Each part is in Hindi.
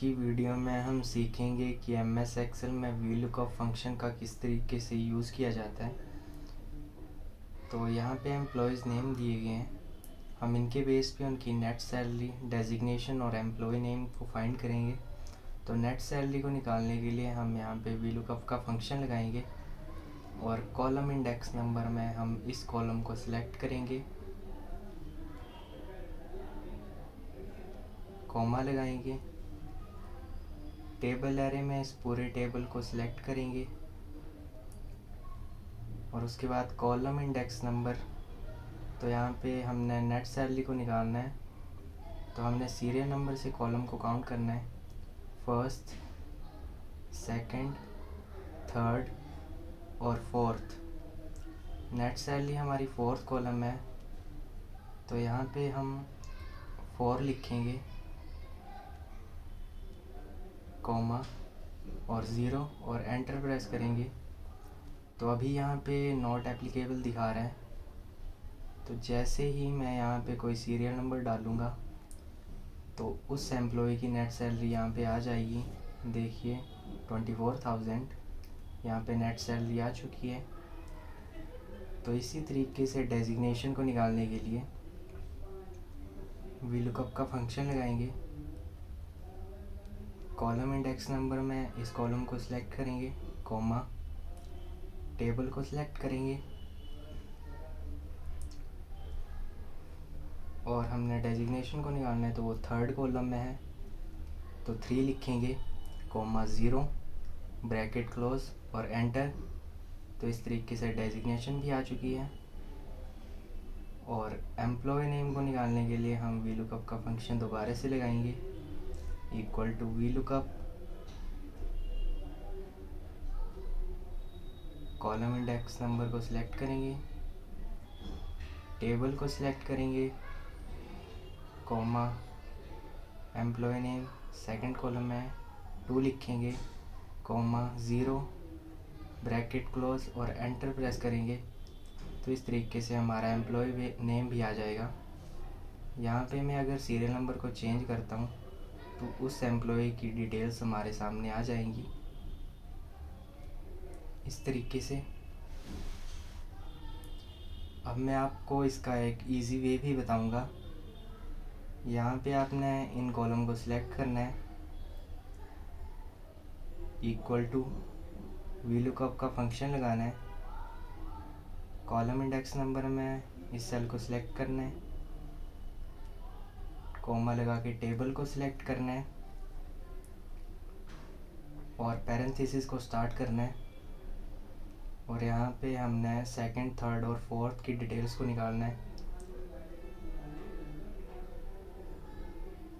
की वीडियो में हम सीखेंगे कि एमएस एक्सेल में वीलुकअप फंक्शन का किस तरीके से यूज़ किया जाता है। तो यहाँ पे एम्प्लॉयज़ नेम दिए गए हैं, हम इनके बेस पे उनकी नेट सैलरी, डेजिग्नेशन और एम्प्लॉय नेम को फाइंड करेंगे। तो नेट सैलरी को निकालने के लिए हम यहाँ पे वीलुकअप का फंक्शन लगाएंगे और कॉलम इंडेक्स नंबर में हम इस कॉलम को सिलेक्ट करेंगे, कॉमा लगाएंगे, टेबल एरे में इस पूरे टेबल को सिलेक्ट करेंगे और उसके बाद कॉलम इंडेक्स नंबर। तो यहाँ पे हमने नेट सैलरी को निकालना है, तो हमने सीरियल नंबर से कॉलम को काउंट करना है, फर्स्ट, सेकंड, थर्ड और फोर्थ। नेट सैलरी हमारी फोर्थ कॉलम है, तो यहाँ पे हम 4 लिखेंगे, कॉमा और 0 और एंटर प्रेस करेंगे। तो अभी यहाँ पे नॉट एप्लीकेबल दिखा रहा है, तो जैसे ही मैं यहाँ पे कोई सीरियल नंबर डालूँगा तो उस एम्प्लॉय की नेट सैलरी यहाँ पे आ जाएगी। देखिए 24,000 यहाँ पे नेट सैलरी आ चुकी है। तो इसी तरीके से डेजिग्नेशन को निकालने के लिए वीलुकअप का फंक्शन लगाएंगे, कॉलम इंडेक्स नंबर में इस कॉलम को सिलेक्ट करेंगे, कॉमा, टेबल को सिलेक्ट करेंगे और हमने डेजिग्नेशन को निकालना है, तो वो थर्ड कॉलम में है, तो 3 लिखेंगे, कॉमा 0, ब्रैकेट क्लोज और एंटर। तो इस तरीके से डेजिग्नेशन भी आ चुकी है। और एम्प्लॉय नेम को निकालने के लिए हम वीलुकअप का फंक्शन दोबारा से लगाएंगे, equal to VLOOKUP, column index number को सिलेक्ट करेंगे, टेबल को सिलेक्ट करेंगे, comma, employ name second column में 2 लिखेंगे, कॉमा 0, ब्रैकेट क्लोज और एंटर प्रेस करेंगे। तो इस तरीके से हमारा एम्प्लॉय नेम भी आ जाएगा। यहाँ पे मैं अगर सीरियल नंबर को चेंज करता हूँ तो उस एम्प्लॉय की डिटेल्स हमारे सामने आ जाएंगी इस तरीके से। अब मैं आपको इसका एक इजी वे भी बताऊंगा। यहाँ पे आपने इन कॉलम को सिलेक्ट करना है, इक्वल टू वीलुकअप का फंक्शन लगाना है, कॉलम इंडेक्स नंबर में इस सेल को सिलेक्ट करना है, कॉमा लगा के टेबल को सिलेक्ट करना है और पैरेंथेसिस को स्टार्ट करना है। और यहाँ पे हमने सेकंड, थर्ड और फोर्थ की डिटेल्स को निकालना है।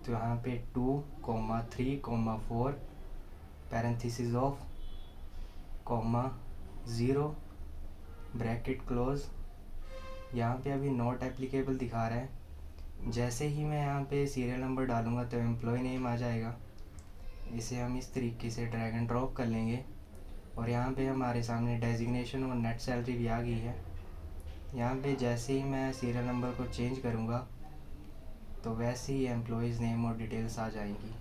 तो यहाँ पे 2, 3, 4 parenthesis of, comma 0, bracket close. यहाँ पे अभी नॉट एप्लीकेबल दिखा रहा है। जैसे ही मैं यहाँ पे सीरियल नंबर डालूँगा तो एम्प्लॉय नेम आ जाएगा। इसे हम इस तरीके से ड्रैग एंड ड्रॉप कर लेंगे और यहाँ पे हमारे सामने डेजिग्नेशन और नेट सैलरी भी आ गई है। यहाँ पे जैसे ही मैं सीरियल नंबर को चेंज करूँगा तो वैसे ही एम्प्लॉयज़ नेम और डिटेल्स आ जाएंगी।